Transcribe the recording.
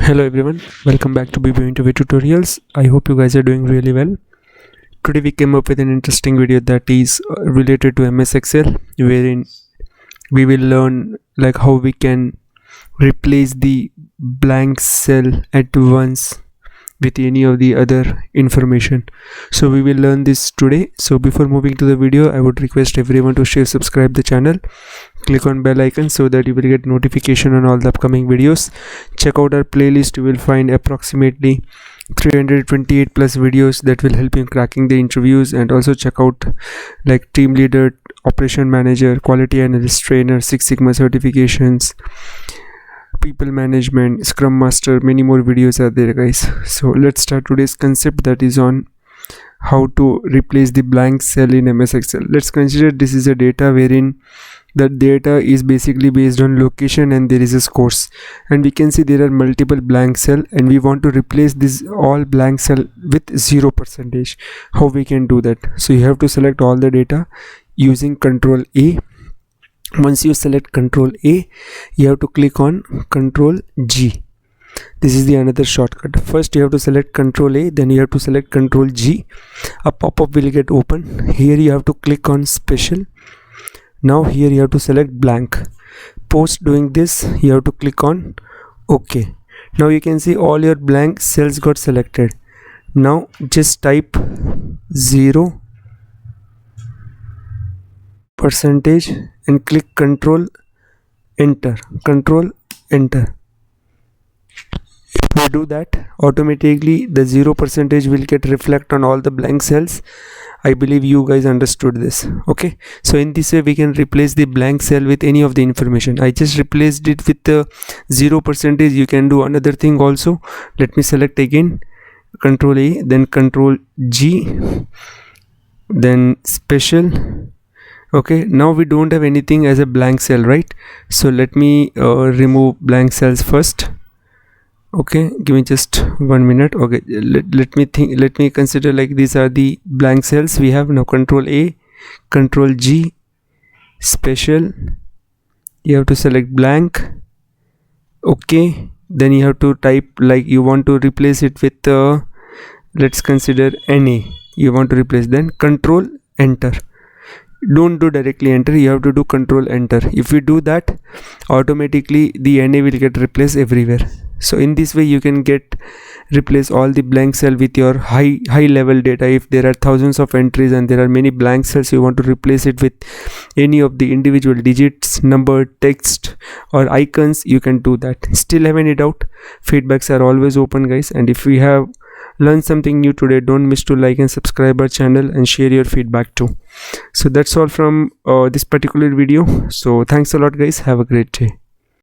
Hello everyone, welcome back to BB Interview Tutorials. I hope you guys are doing really well. Today we came up with an interesting video that is related to MS Excel, wherein we will learn like how we can replace the blank cell at once with any of the other information. So we will learn this today. So before moving to the video, I would request everyone to share, subscribe the channel, click on bell icon so that you will get notification on all the upcoming videos. Check out our playlist. You will find approximately 328 plus videos that will help you in cracking the interviews, and also check out like team leader, operation manager, quality analyst trainer, Six Sigma certifications, people management, scrum master. Many more videos are there, guys. So let's start today's concept, that is on how to replace the blank cell in MS Excel. Let's consider this is a data wherein the data is basically based on location and there is a scores, and we can see there are multiple blank cell and we want to replace this all blank cell with 0%. How we can do that? So you have to select all the data using Ctrl A. Once you select Ctrl A, you have to click on Ctrl G. This is the another shortcut. First you have to select Ctrl A, then you have to select Ctrl G. A pop-up will get open. Here you have to click on special. Now here you have to select blank. Post doing this, you have to click on OK. Now you can see all your blank cells got selected. Now just type 0% and click Ctrl Enter. Ctrl Enter. If we do that, automatically the 0% will get reflect on all the blank cells. I believe you guys understood this. Okay, so in this way we can replace the blank cell with any of the information. I just replaced it with the 0%. You can do another thing also. Let me select again Ctrl A, then Ctrl G, then special. Okay, now we don't have anything as a blank cell, right? So let me remove blank cells first. Okay, give me just 1 minute. Okay, let me consider like these are the blank cells we have. Now Ctrl A, Ctrl G, special, you have to select blank. Okay, then you have to type like you want to replace it with let's consider NA. You want to replace, then Ctrl Enter. Don't do directly enter, you have to do Ctrl Enter. If you do that, automatically the NA will get replaced everywhere. So in this way you can replace all the blank cell with your high level data. If there are thousands of entries and there are many blank cells, you want to replace it with any of the individual digits, number, text or icons, you can do that. Still have any doubt? Feedbacks are always open, guys, and if we have learned something new today, don't miss to like and subscribe our channel and share your feedback too. So that's all from this particular video. So thanks a lot, guys. Have a great day.